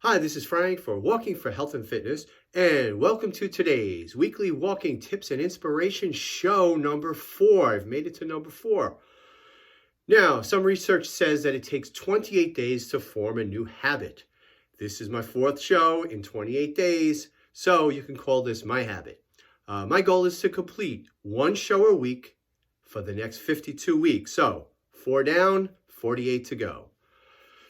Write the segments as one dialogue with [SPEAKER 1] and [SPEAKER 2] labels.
[SPEAKER 1] Hi, this is Frank for Walking for Health and Fitness, and welcome to today's weekly walking tips and inspiration show number 4. I've made it to number 4. Now, some research says that it takes 28 days to form a new habit. This is my 4th show in 28 days, so you can call this my habit. My goal is to complete one show a week for the next 52 weeks. So, 4 down, 48 to go.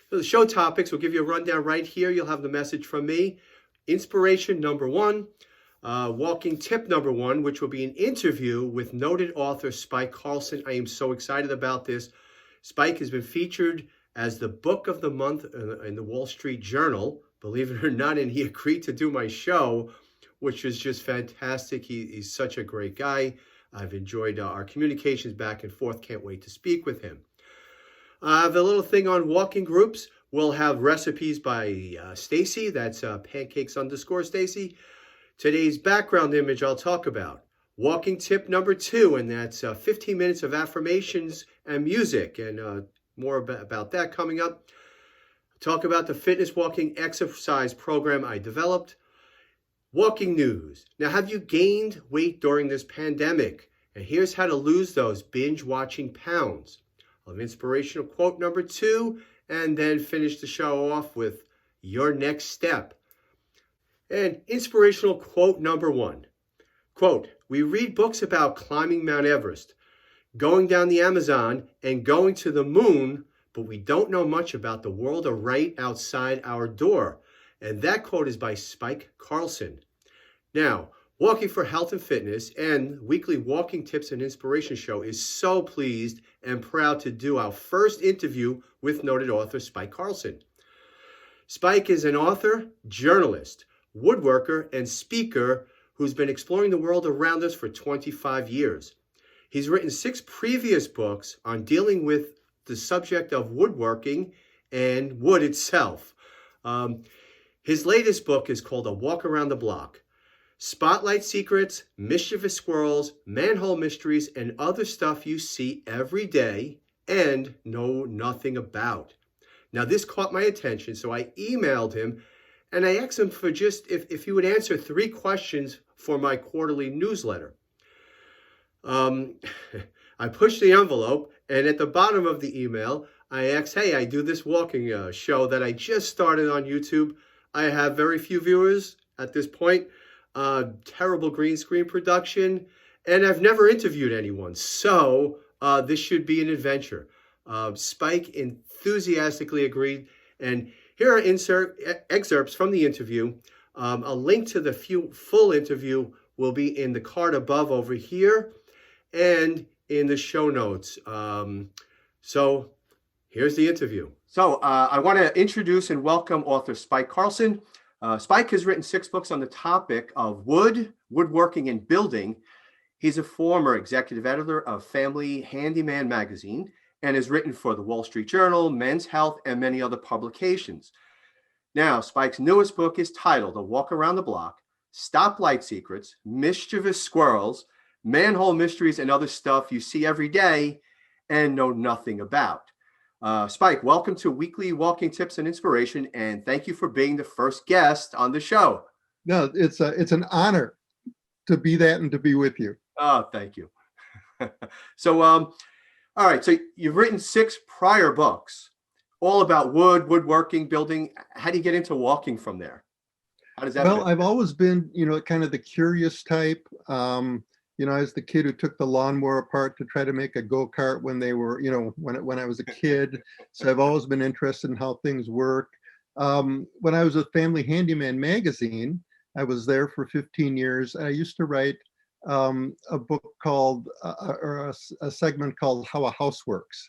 [SPEAKER 1] So the show topics, we'll give you a rundown right here. You'll have the message from me. Inspiration number 1, walking tip number 1, which will be an interview with noted author Spike Carlsen. I am so excited about this. Spike has been featured as the book of the month in the Wall Street Journal, believe it or not, and he agreed to do my show, which is just fantastic. He's such a great guy. I've enjoyed our communications back and forth. Can't wait to speak with him. The little thing on walking groups, we'll have recipes by Stacey. That's pancakes_Stacey. Today's background image I'll talk about. Walking tip number 2, and that's 15 minutes of affirmations and music, and more about that coming up. Talk about the fitness walking exercise program I developed. Walking news. Now, have you gained weight during this pandemic? And here's how to lose those binge watching pounds. Of inspirational quote number 2, and then finish the show off with your next step. And inspirational quote number 1. Quote, we read books about climbing Mount Everest, going down the Amazon, and going to the moon, but we don't know much about the world right outside our door. And that quote is by Spike Carlsen. Now, Walking for Health and Fitness and weekly walking tips and inspiration show is so pleased and proud to do our first interview with noted author Spike Carlsen. Spike is an author, journalist, woodworker, and speaker who's been exploring the world around us for 25 years. He's written 6 previous books on dealing with the subject of woodworking and wood itself. His latest book is called A Walk Around the Block. Stoplight Secrets, Mischievous Squirrels, Manhole Mysteries, and other stuff you see every day and know nothing about. Now, this caught my attention, so I emailed him and I asked him for just if he would answer 3 questions for my quarterly newsletter. I pushed the envelope, and at the bottom of the email, I asked, hey, I do this walking show that I just started on YouTube. I have very few viewers at this point. Terrible green screen production, and I've never interviewed anyone, so this should be an adventure. Spike enthusiastically agreed, and here are excerpts from the interview. A link to the full interview will be in the card above over here and in the show notes. So here's the interview. So I want to introduce and welcome author Spike Carlsen. Spike has written 6 books on the topic of woodworking, and building. He's a former executive editor of Family Handyman magazine and has written for the Wall Street Journal, Men's Health, and many other publications. Now, Spike's newest book is titled A Walk Around the Block, Stoplight Secrets, Mischievous Squirrels, Manhole Mysteries, and other stuff you see every day and know nothing about. Spike, welcome to Weekly Walking Tips and Inspiration, and thank you for being the first guest on the show.
[SPEAKER 2] No, it's an honor to be that and to be with you.
[SPEAKER 1] Oh, thank you. So, all right, so you've written 6 prior books, all about woodworking, building. How do you get into walking from there? How does that
[SPEAKER 2] Well,
[SPEAKER 1] fit?
[SPEAKER 2] I've always been, kind of the curious type. I was the kid who took the lawnmower apart to try to make a go-kart when they were, when I was a kid. So I've always been interested in how things work. When I was with Family Handyman magazine, I was there for 15 years. I used to write a book called, or a segment called How a House Works.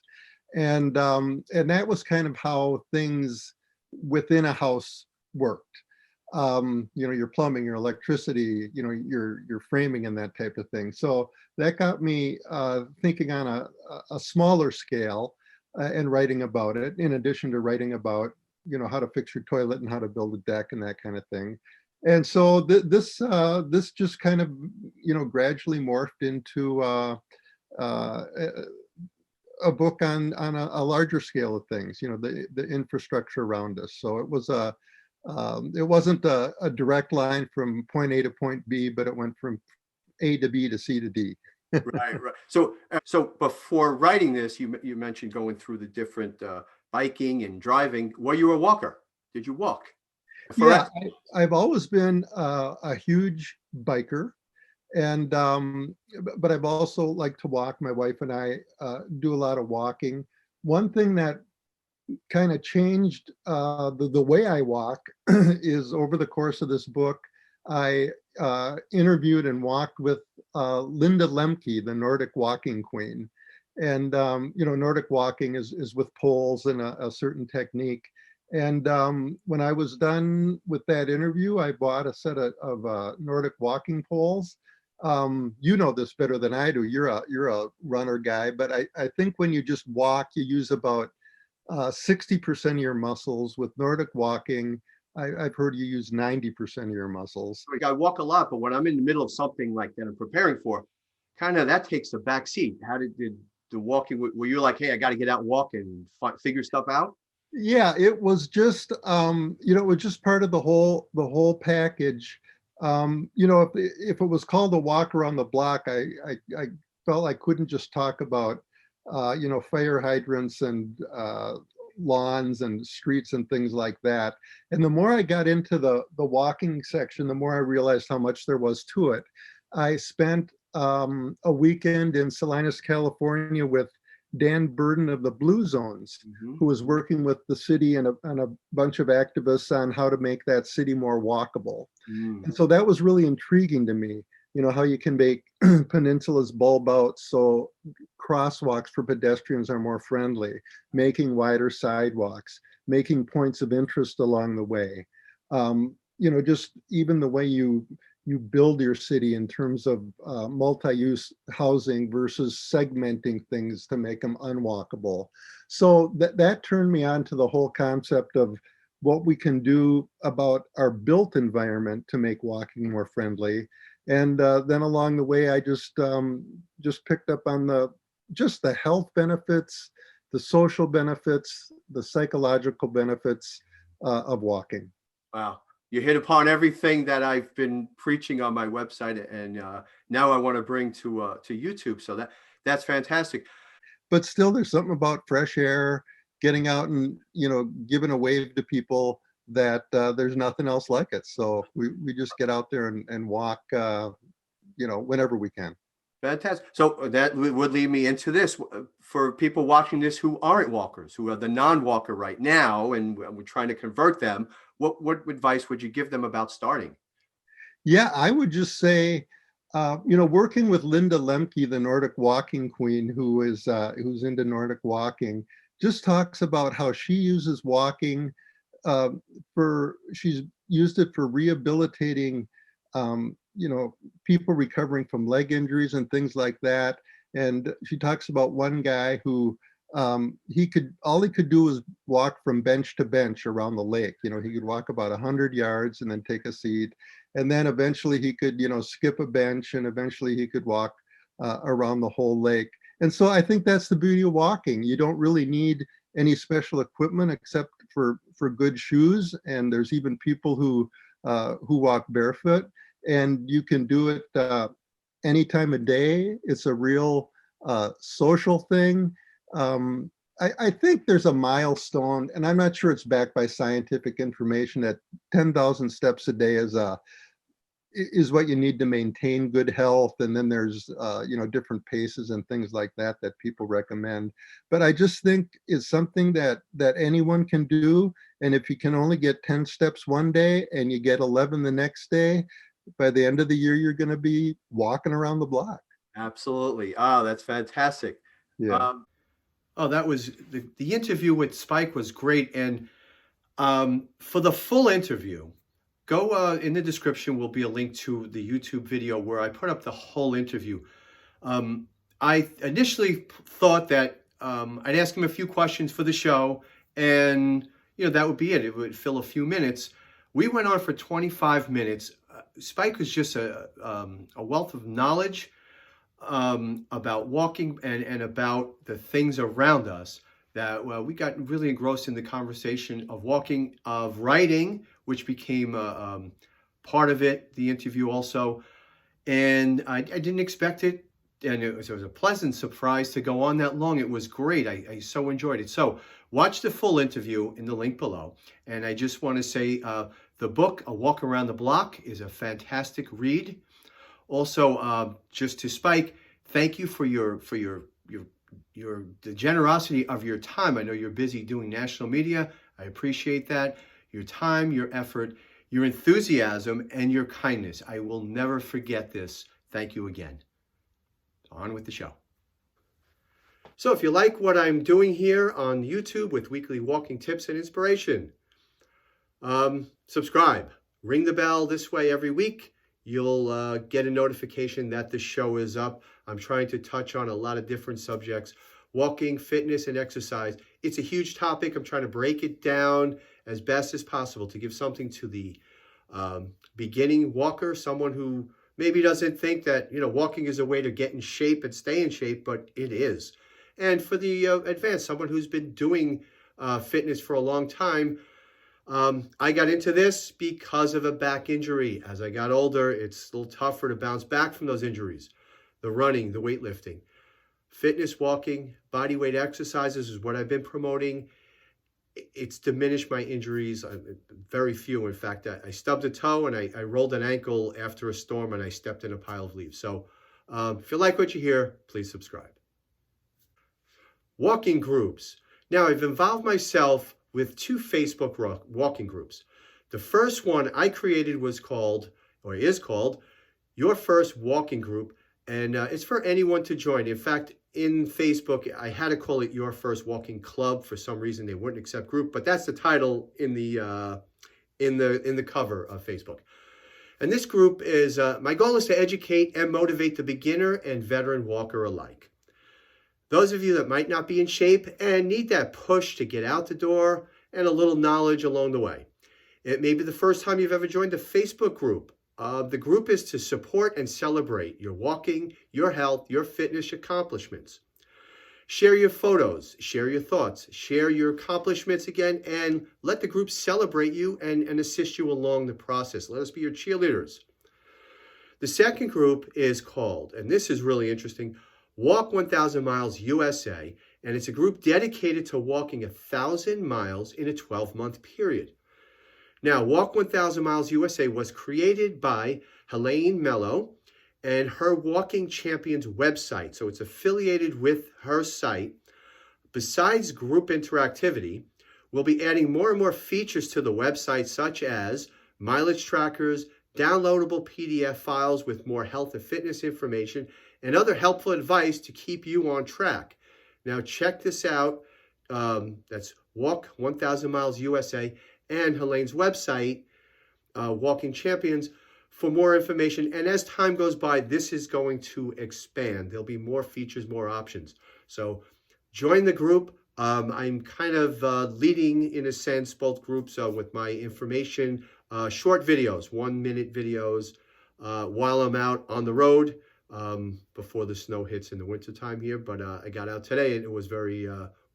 [SPEAKER 2] And that was kind of how things within a house worked. Your plumbing, your electricity, your framing and that type of thing. So that got me thinking on a smaller scale and writing about it, in addition to writing about, how to fix your toilet and how to build a deck and that kind of thing. And so this just kind of, gradually morphed into a book on a larger scale of things, the infrastructure around us. So it was a It wasn't a direct line from point A to point B, but it went from A to B to C to D.
[SPEAKER 1] Right, right. So before writing this, you mentioned going through the different biking and driving. Were you a walker? Did you walk?
[SPEAKER 2] Yeah,
[SPEAKER 1] Forever.
[SPEAKER 2] I've always been a huge biker, and but I've also liked to walk. My wife and I do a lot of walking. One thing that kind of changed the way I walk is over the course of this book, I interviewed and walked with Linda Lemke, the Nordic walking queen. And, Nordic walking is with poles and a certain technique. And when I was done with that interview, I bought a set of Nordic walking poles. You know this better than I do. You're a runner guy, but I think when you just walk, you use about 60% of your muscles. With Nordic walking, I've heard you use 90% of your muscles.
[SPEAKER 1] Like, I walk a lot, but when I'm in the middle of something like that I'm preparing for, kind of that takes a back seat. How did the walking? Were you like, hey, I got to get out and walk and figure stuff out?
[SPEAKER 2] Yeah, it was just it was just part of the whole package. If it was called a walk around the block, I felt I couldn't just talk about fire hydrants and lawns and streets and things like that. And the more I got into the walking section, the more I realized how much there was to it. I spent a weekend in Salinas, California with Dan Burden of the Blue Zones,
[SPEAKER 1] Mhm.
[SPEAKER 2] who was working with the city and a bunch of activists on how to make that city more walkable.
[SPEAKER 1] Mm.
[SPEAKER 2] And so that was really intriguing to me, how you can make peninsulas bulb out so crosswalks for pedestrians are more friendly, making wider sidewalks, making points of interest along the way. Just even the way you build your city in terms of multi-use housing versus segmenting things to make them unwalkable. So that turned me on to the whole concept of what we can do about our built environment to make walking more friendly. And then along the way, I just picked up on the health benefits, the social benefits, the psychological benefits of walking.
[SPEAKER 1] Wow. You hit upon everything that I've been preaching on my website, and now I want to bring to YouTube. So that's fantastic.
[SPEAKER 2] But still, there's something about fresh air, getting out and giving a wave to people that there's nothing else like it. So we just get out there and walk, whenever we can.
[SPEAKER 1] Fantastic. So that would lead me into this for people watching this who aren't walkers, who are the non-walker right now, and we're trying to convert them. What advice would you give them about starting?
[SPEAKER 2] Yeah, I would just say, working with Linda Lemke, the Nordic walking queen, who's into Nordic walking, just talks about how she uses walking uh, she's used it for rehabilitating, people recovering from leg injuries and things like that. And she talks about one guy who all he could do was walk from bench to bench around the lake. He could walk about 100 yards and then take a seat, and then eventually he could skip a bench, and eventually he could walk around the whole lake. And so I think that's the beauty of walking. You don't really need any special equipment except for good shoes, and there's even people who walk barefoot, and you can do it any time of day. It's a real social thing. I think there's a milestone, and I'm not sure it's backed by scientific information, that 10,000 steps a day is what you need to maintain good health. And then there's different paces and things like that people recommend. But I just think it's something that anyone can do. And if you can only get 10 steps one day and you get 11 the next day, by the end of the year you're going to be walking around the block.
[SPEAKER 1] Absolutely. Oh, that's fantastic.
[SPEAKER 2] Yeah.
[SPEAKER 1] Um, oh, that was the interview with Spike was great. And for the full interview, go in the description will be a link to the YouTube video where I put up the whole interview. Um, I initially thought that I'd ask him a few questions for the show, and that would be it. It would fill a few minutes. We went on for 25 minutes. Spike was just a wealth of knowledge about walking and about the things around us that we got really engrossed in the conversation of walking, of writing, which became part of it, the interview also. And I didn't expect it. And it was a pleasant surprise to go on that long. It was great. I so enjoyed it. So watch the full interview in the link below. And I just want to say the book, A Walk Around the Block, is a fantastic read. Also, just to Spike, thank you for the generosity of your time. I know you're busy doing national media. I appreciate that. Your time, your effort, your enthusiasm, and your kindness. I will never forget this. Thank you again. On with the show. So if you like what I'm doing here on YouTube with weekly walking tips and inspiration, subscribe, ring the bell. This way every week you'll get a notification that the show is up. I'm trying to touch on a lot of different subjects: walking, fitness, and exercise. It's a huge topic. I'm trying to break it down as best as possible to give something to the beginning walker, someone who maybe doesn't think that, walking is a way to get in shape and stay in shape, but it is. And for the advanced, someone who's been doing fitness for a long time. I got into this because of a back injury. As I got older, it's a little tougher to bounce back from those injuries. The running, the weightlifting, fitness, walking, body weight exercises is what I've been promoting. It's diminished my injuries, very few. In fact, I stubbed a toe and I rolled an ankle after a storm and I stepped in a pile of leaves. So if you like what you hear, please subscribe. Walking groups. Now, I've involved myself with 2 Facebook walking groups. The first one I created is called Your First Walking Group, and it's for anyone to join. In fact, in Facebook, I had to call it Your First Walking Club. For some reason, they wouldn't accept group, but that's the title in the cover of Facebook. And this group is my goal is to educate and motivate the beginner and veteran walker alike. Those of you that might not be in shape and need that push to get out the door and a little knowledge along the way. It may be the first time you've ever joined a Facebook group. The group is to support and celebrate your walking, your health, your fitness accomplishments. Share your photos, share your thoughts, share your accomplishments again, and let the group celebrate you and assist you along the process. Let us be your cheerleaders. The second group is called, and this is really interesting, Walk 1,000 Miles USA, and it's a group dedicated to walking 1,000 miles in a 12-month period. Now, Walk 1,000 Miles USA was created by Helene Mello and her Walking Champions website. So it's affiliated with her site. Besides group interactivity, we'll be adding more and more features to the website, such as mileage trackers, downloadable PDF files with more health and fitness information, and other helpful advice to keep you on track. Now, check this out. That's Walk 1,000 Miles USA and Helene's website, Walking Champions, for more information. And as time goes by, this is going to expand. There'll be more features, more options. So join the group. I'm kind of leading, in a sense, both groups with my information, short videos, 1-minute videos while I'm out on the road before the snow hits in the wintertime here. But I got out today and it was very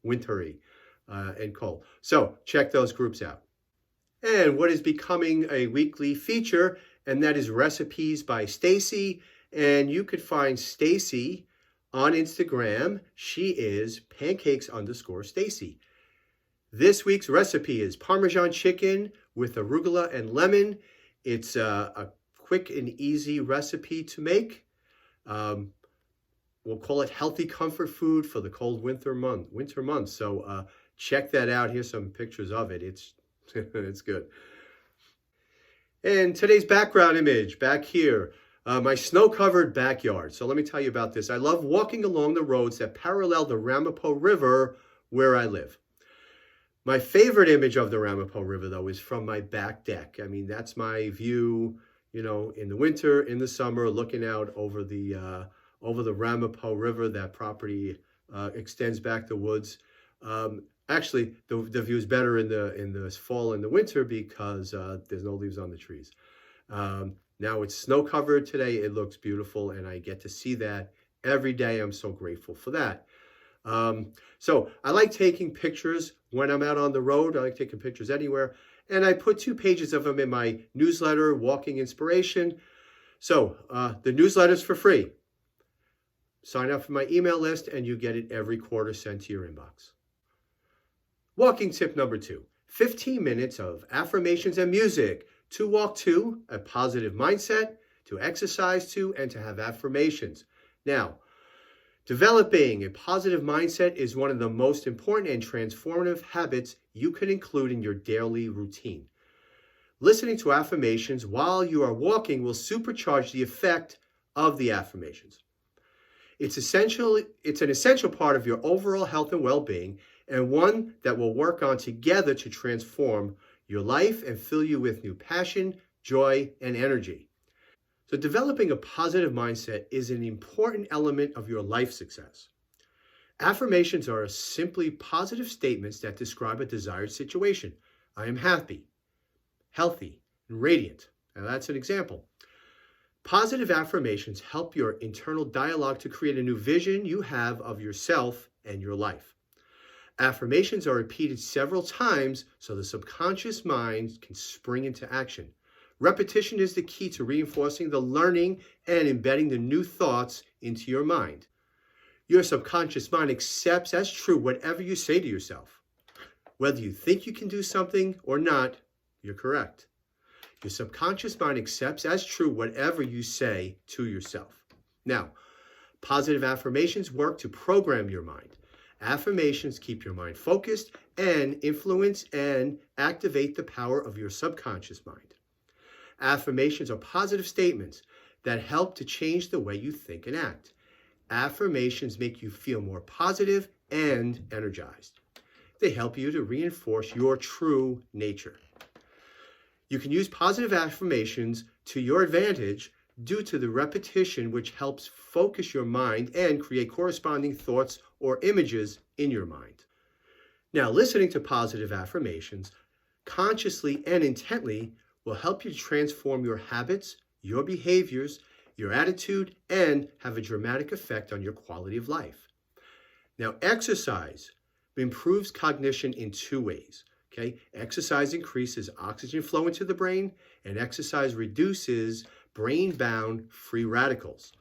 [SPEAKER 1] wintry and cold. So check those groups out. And what is becoming a weekly feature, and that is recipes by Stacey. And you could find Stacey on Instagram. She is pancakes_Stacey. This week's recipe is Parmesan chicken with arugula and lemon. It's a quick and easy recipe to make. We'll call it healthy comfort food for the cold winter months. So check that out. Here's some pictures of it. It's it's good. And today's background image back here, my snow-covered backyard. So let me tell you about this. I love walking along the roads that parallel the Ramapo River where I live. My favorite image of the Ramapo River, though, is from my back deck. I mean, that's my view, in the winter, in the summer, looking out over the Ramapo River. That property extends back the woods. Actually, the view is better in the fall and the winter because there's no leaves on the trees. Now it's snow covered today. It looks beautiful, and I get to see that every day. I'm so grateful for that. So I like taking pictures when I'm out on the road. I like taking pictures anywhere. And I put 2 pages of them in my newsletter, Walking Inspiration. So the newsletter's for free. Sign up for my email list and you get it every quarter sent to your inbox. Walking tip number 2, 15 minutes of affirmations and music to walk to a positive mindset, to exercise to, and to have affirmations. Now, developing a positive mindset is one of the most important and transformative habits you can include in your daily routine. Listening to affirmations while you are walking will supercharge the effect of the affirmations. It's an essential part of your overall health and well-being, and one that will work on together to transform your life and fill you with new passion, joy, and energy. So developing a positive mindset is an important element of your life success. Affirmations are simply positive statements that describe a desired situation. I am happy, healthy, and radiant. Now that's an example. Positive affirmations help your internal dialogue to create a new vision you have of yourself and your life. Affirmations are repeated several times so the subconscious mind can spring into action. Repetition is the key to reinforcing the learning and embedding the new thoughts into your mind. Your subconscious mind accepts as true whatever you say to yourself. Whether you think you can do something or not, you're correct. Your subconscious mind accepts as true whatever you say to yourself. Now, positive affirmations work to program your mind. Affirmations keep your mind focused and influence and activate the power of your subconscious mind. Affirmations are positive statements that help to change the way you think and act. Affirmations make you feel more positive and energized. They help you to reinforce your true nature. You can use positive affirmations to your advantage due to the repetition, which helps focus your mind and create corresponding thoughts or images in your mind. Now, listening to positive affirmations consciously and intently will help you to transform your habits, your behaviors, your attitude, and have a dramatic effect on your quality of life. Now, exercise improves cognition in 2 ways. Okay? Exercise increases oxygen flow into the brain, and exercise reduces brain-bound free radicals.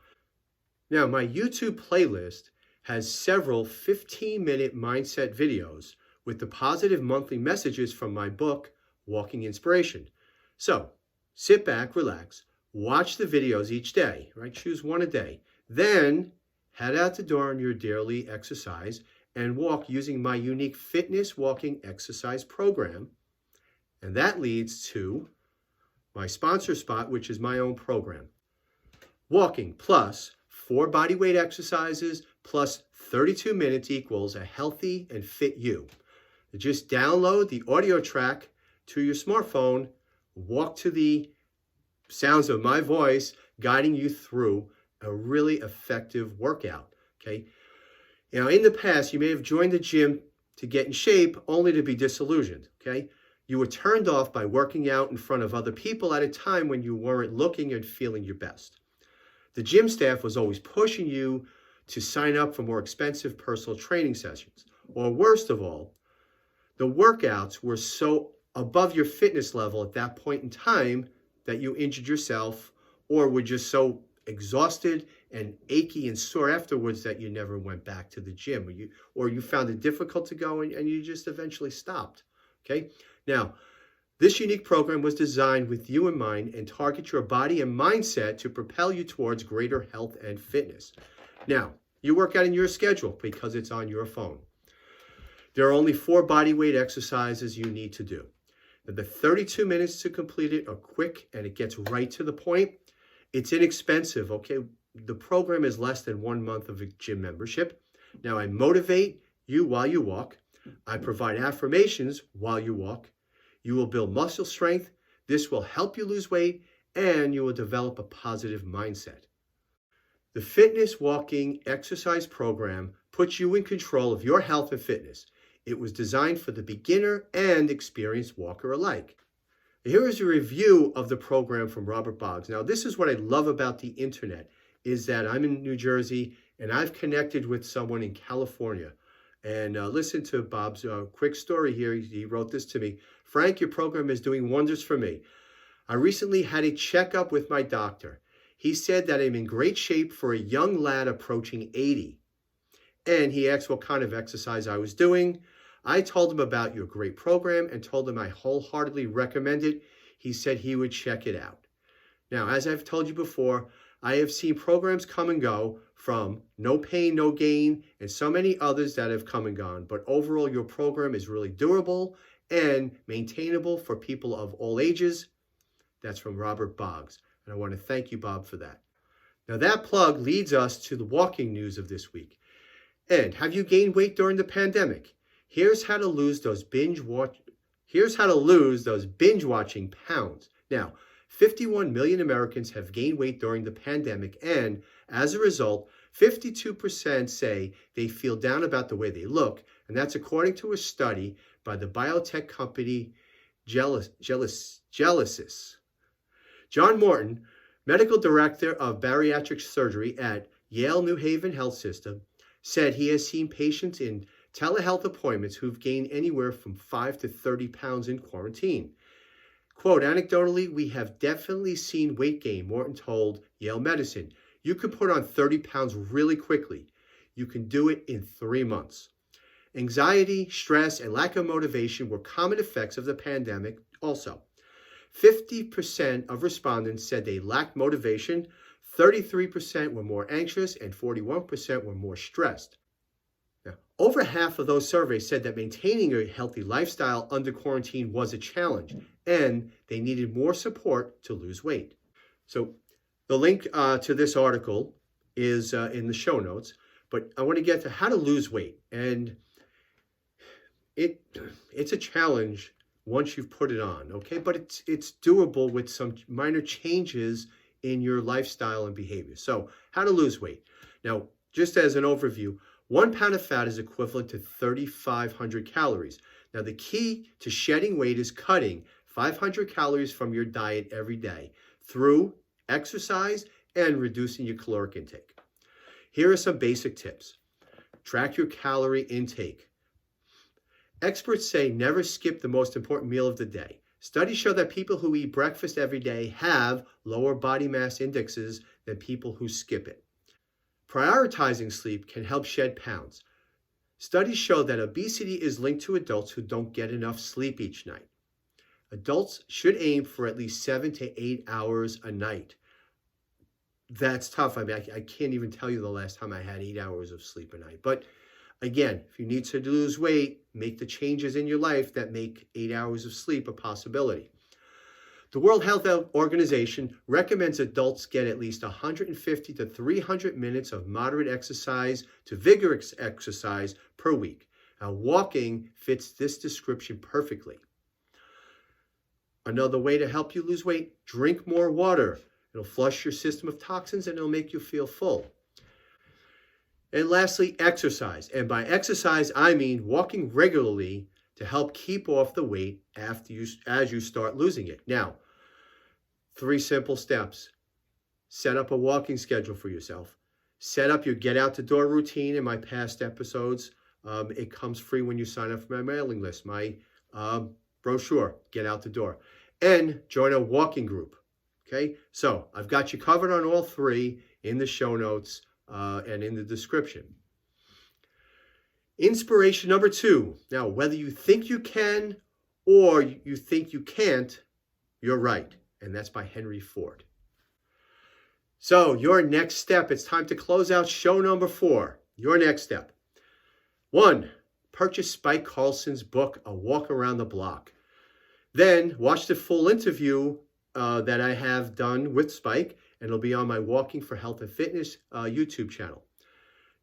[SPEAKER 1] Now, my YouTube playlist has several 15-minute mindset videos with the positive monthly messages from my book, Walking Inspiration. So, sit back, relax, watch the videos each day, right? Choose one a day. Then, head out the door on your daily exercise and walk using my unique fitness walking exercise program. And that leads to my sponsor spot, which is my own program. Walking plus 4 bodyweight exercises plus 32 minutes equals a healthy and fit you. Just download the audio track to your smartphone, walk to the sounds of my voice guiding you through a really effective workout, okay? Now, in the past, you may have joined the gym to get in shape only to be disillusioned, okay? You were turned off by working out in front of other people at a time when you weren't looking and feeling your best. The gym staff was always pushing you to sign up for more expensive personal training sessions. Or worst of all, the workouts were so above your fitness level at that point in time that you injured yourself or were just so exhausted and achy and sore afterwards that you never went back to the gym, or you found it difficult to go and you just eventually stopped. Okay? Now, this unique program was designed with you in mind and target your body and mindset to propel you towards greater health and fitness. Now, you work out in your schedule because it's on your phone. There are only 4 bodyweight exercises you need to do. The 32 minutes to complete it are quick and it gets right to the point. It's inexpensive, okay? The program is less than 1 month of a gym membership. Now, I motivate you while you walk. I provide affirmations while you walk. You will build muscle strength. This will help you lose weight, and you will develop a positive mindset. The fitness walking exercise program puts you in control of your health and fitness. It was designed for the beginner and experienced walker alike. Here is a review of the program from Robert Boggs. Now, this is what I love about the internet, is that I'm in New Jersey and I've connected with someone in California. And listen to Bob's quick story here. He wrote this to me. Frank, your program is doing wonders for me. I recently had a checkup with my doctor. He said that I'm in great shape for a young lad approaching 80. And he asked what kind of exercise I was doing. I told him about your great program and told him I wholeheartedly recommend it. He said he would check it out. Now, as I've told you before, I have seen programs come and go from No Pain, No Gain, and so many others that have come and gone. But overall, your program is really durable and maintainable for people of all ages. That's from Robert Boggs. And I want to thank you, Bob, for that. Now, that plug leads us to the walking news of this week. And have you gained weight during the pandemic? Here's how to lose those binge watching pounds. Now, 51 million Americans have gained weight during the pandemic, and as a result, 52% say they feel down about the way they look, and that's according to a study by the biotech company Gelesis. John Morton, medical director of bariatric surgery at Yale New Haven Health System, said he has seen patients in telehealth appointments who've gained anywhere from 5 to 30 pounds in quarantine. Quote, anecdotally, we have definitely seen weight gain, Morton told Yale Medicine. You can put on 30 pounds really quickly. You can do it in 3 months. Anxiety, stress, and lack of motivation were common effects of the pandemic also. 50% of respondents said they lacked motivation, 33% were more anxious, and 41% were more stressed. Now, over half of those surveys said that maintaining a healthy lifestyle under quarantine was a challenge, and they needed more support to lose weight. So the link to this article is in the show notes, but I want to get to how to lose weight. And it's a challenge once you've put it on, okay? But it's doable with some minor changes in your lifestyle and behavior. So how to lose weight. Now, just as an overview, 1 pound of fat is equivalent to 3,500 calories. Now, the key to shedding weight is cutting 500 calories from your diet every day through exercise and reducing your caloric intake. Here are some basic tips. Track your calorie intake. Experts say never skip the most important meal of the day. Studies show that people who eat breakfast every day have lower body mass indexes than people who skip it. Prioritizing sleep can help shed pounds. Studies show that obesity is linked to adults who don't get enough sleep each night. Adults should aim for at least 7 to 8 hours a night. That's tough. I mean, I can't even tell you the last time I had 8 hours of sleep a night. But again, if you need to lose weight, make the changes in your life that make 8 hours of sleep a possibility. The World Health Organization recommends adults get at least 150 to 300 minutes of moderate exercise to vigorous exercise per week. Now, walking fits this description perfectly. Another way to help you lose weight, drink more water. It'll flush your system of toxins and it'll make you feel full. And lastly, exercise. And by exercise, I mean walking regularly to help keep off the weight as you start losing it. Now, 3 simple steps. Set up a walking schedule for yourself. Set up your get out the door routine in my past episodes. It comes free when you sign up for my mailing list, my brochure, Get Out the Door. And join a walking group. Okay, so I've got you covered on all 3 in the show notes and in the description. Inspiration number 2. Now, whether you think you can or you think you can't, you're right. And that's by Henry Ford. So your next step, it's time to close out show number 4. Your next step. 1, purchase Spike Carlsen's book, A Walk Around the Block. Then watch the full interview that I have done with Spike, and it'll be on my Walking for Health and Fitness YouTube channel.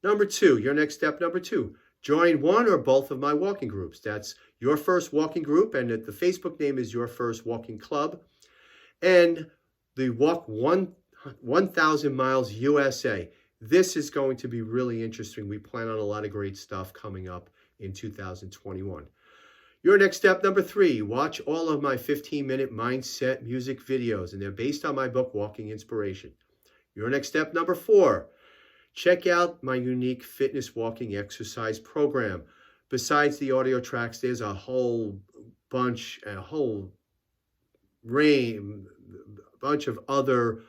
[SPEAKER 1] Number 2, your next step number 2, join one or both of my walking groups. That's Your First Walking Group, and the Facebook name is Your First Walking Club. And the Walk 1,000 Miles USA. This is going to be really interesting. We plan on a lot of great stuff coming up in 2021. Your next step number 3, watch all of my 15-minute mindset music videos, and they're based on my book, Walking Inspiration. Your next step number 4, Check out my unique fitness walking exercise program. Besides the audio tracks, there's a whole bunch of other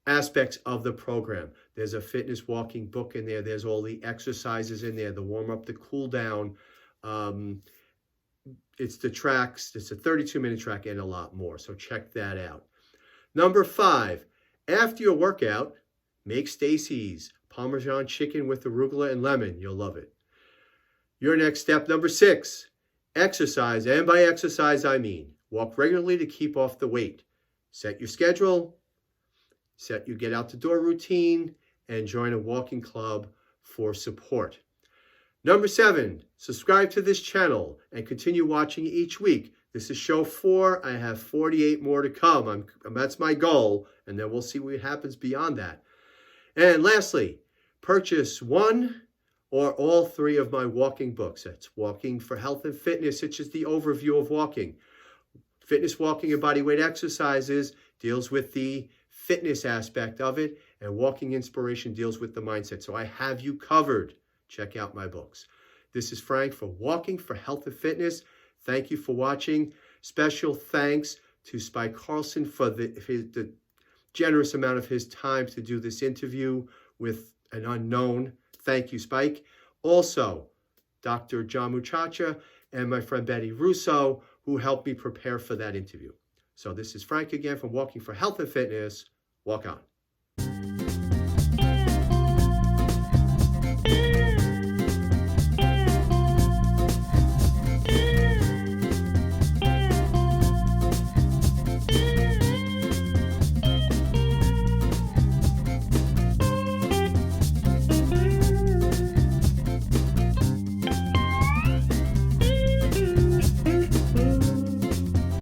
[SPEAKER 1] aspects of the program. There's a fitness walking book in there. There's all the exercises in there, the warm up, the cool down. It's the tracks. It's a 32-minute track and a lot more. So check that out. Number 5, after your workout, make Stacey's Parmesan chicken with arugula and lemon. You'll love it. Your next step, number 6, exercise. And by exercise, I mean walk regularly to keep off the weight. Set your schedule. Set your get out the door routine and join a walking club for support. Number 7, subscribe to this channel and continue watching each week. This is show 4. I have 48 more to come. That's my goal, and then we'll see what happens beyond that. And lastly, purchase 1 or all 3 of my walking books. That's Walking for Health and Fitness. It's just the overview of walking. Fitness Walking and Bodyweight Exercises deals with the fitness aspect of it, and Walking Inspiration deals with the mindset. So I have you covered. Check out my books. This is Frank for Walking for Health and Fitness. Thank you for watching. Special thanks to Spike Carlsen for the generous amount of his time to do this interview with an unknown. Thank you, Spike. Also, Dr. John Muchacha and my friend Betty Russo, who helped me prepare for that interview. So this is Frank again from Walking for Health and Fitness. Walk on.